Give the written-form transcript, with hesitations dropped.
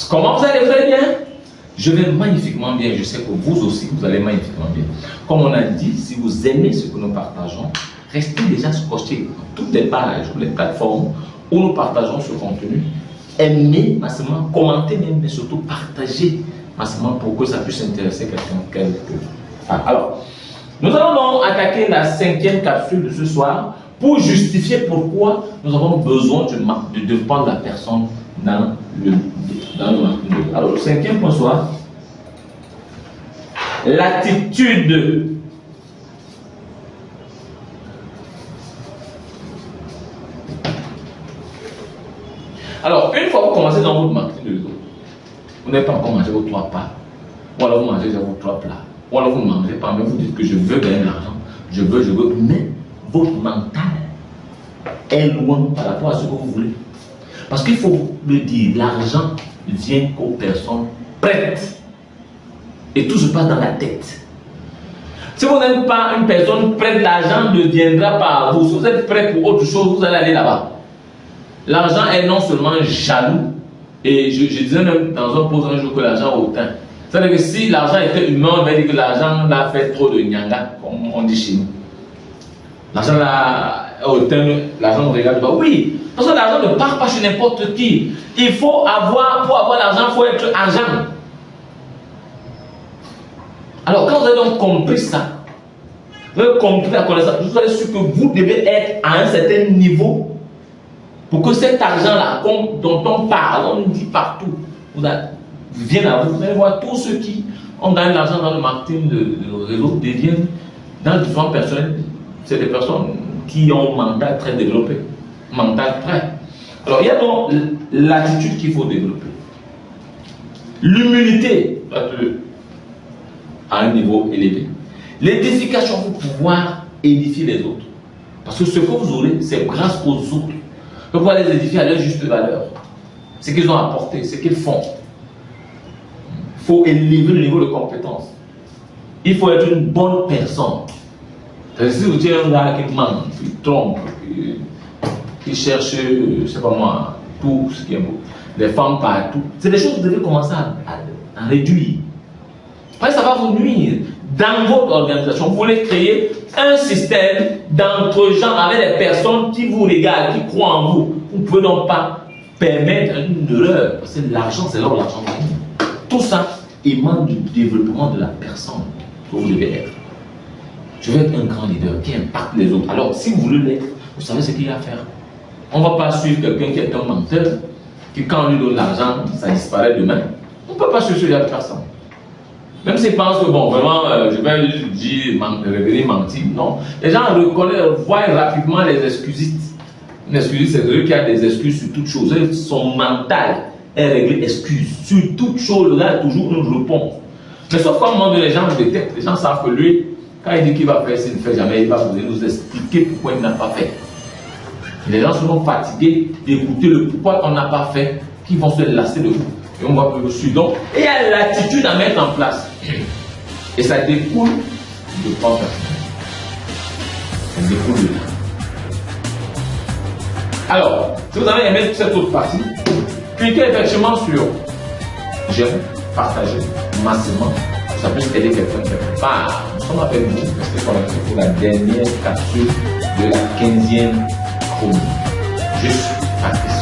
Comment vous allez très bien? Je vais magnifiquement bien. Je sais que vous aussi, vous allez magnifiquement bien. Comme on a dit, si vous aimez ce que nous partageons, restez déjà scotché dans toutes les pages ou les plateformes où nous partageons ce contenu. Aimez massivement, commentez même, mais surtout partagez massivement pour que ça puisse intéresser quelqu'un. Alors, nous allons donc attaquer la 5e capsule de ce soir pour justifier pourquoi nous avons besoin de prendre la personne dans le marketing. Alors, le 5e point soit l'attitude. Alors, une fois que vous commencez dans votre marketing de réseau, vous n'avez pas encore mangé vos 3 pas, ou alors vous mangez vos 3 plats, ou alors vous ne mangez pas, mais vous dites que je veux gagner de l'argent, je veux, mais votre mental est loin par rapport à ce que vous voulez. Parce qu'il faut le dire, l'argent vient aux personnes prêtes. Et tout se passe dans la tête. Si vous n'êtes pas une personne prête, l'argent ne viendra pas à vous. Si vous êtes prêt pour autre chose, vous allez aller là-bas. L'argent est non seulement jaloux, et je disais même dans un post un jour que l'argent est hautain. C'est-à-dire que si l'argent était humain, on va dire que l'argent a fait trop de nyanga, comme on dit chez nous. L'argent est hautain, l'argent ne regarde pas. Oui, parce que l'argent ne part pas chez n'importe qui. Il faut avoir, pour avoir l'argent, il faut être argent. Alors quand vous avez donc compris ça, vous avez compris la connaissance, vous avez su que vous devez être à un certain niveau pour que cet argent-là, dont on parle, on dit partout, vienne à vous. Vous allez voir tous ceux qui ont gagné l'argent dans le marketing de réseau deviennent, dans le développement personnel, c'est des personnes qui ont un mental très développé, mental prêt. Alors il y a donc l'attitude qu'il faut développer. L'humilité à un niveau élevé. L'édification pour pouvoir édifier les autres. Parce que ce que vous aurez, c'est grâce aux autres. Vous pouvez les édifier à leur juste valeur. Ce qu'ils ont apporté, ce qu'ils font. Il faut élever le niveau de compétence. Il faut être une bonne personne. Si vous êtes un gars qui ment, qui trompe, qui cherche, je ne sais pas moi, tout ce qui est beau, les femmes partout, c'est des choses que vous devez commencer à réduire. Après, ça va vous nuire. Dans votre organisation, vous voulez créer un système d'entre-gens avec des personnes qui vous regardent, qui croient en vous. Vous ne pouvez donc pas permettre une erreur. Parce que l'argent, c'est là où l'argent va. Tout ça émane du développement de la personne que vous devez être. Je veux être un grand leader qui impacte les autres. Alors, si vous voulez l'être, vous savez ce qu'il y a à faire. On ne va pas suivre quelqu'un qui est un menteur, qui quand on lui donne l'argent, ça disparaît demain. On ne peut pas suivre la personne. Même s'ils pensent que, bon, vraiment, je vais lui dire, revenir mentir. Non. Les gens reconnaissent, voient rapidement les excusistes. Un excusiste, c'est celui qui a des excuses sur toute chose. Son mental est réglé excuse. Sur toute chose, là, toujours une réponse. Mais sauf qu'à un moment donné, les gens le détectent. Les gens savent que lui, quand il dit qu'il va faire, s'il ne fait jamais, il va nous expliquer pourquoi il n'a pas fait. Les gens seront fatigués d'écouter le pourquoi on n'a pas fait, qui vont se lasser de vous. Et on va plus le suivre. Donc, il y a l'attitude à mettre en place. Et ça découle de prendre ça découle de là. Alors, si vous avez aimé cette autre partie, cliquez effectivement sur j'aime, partagez massivement. Ça peut aider quelqu'un quelque part. Nous sommes avec vous, restez connectés pour la dernière capsule de la 15e chronique. Juste participer.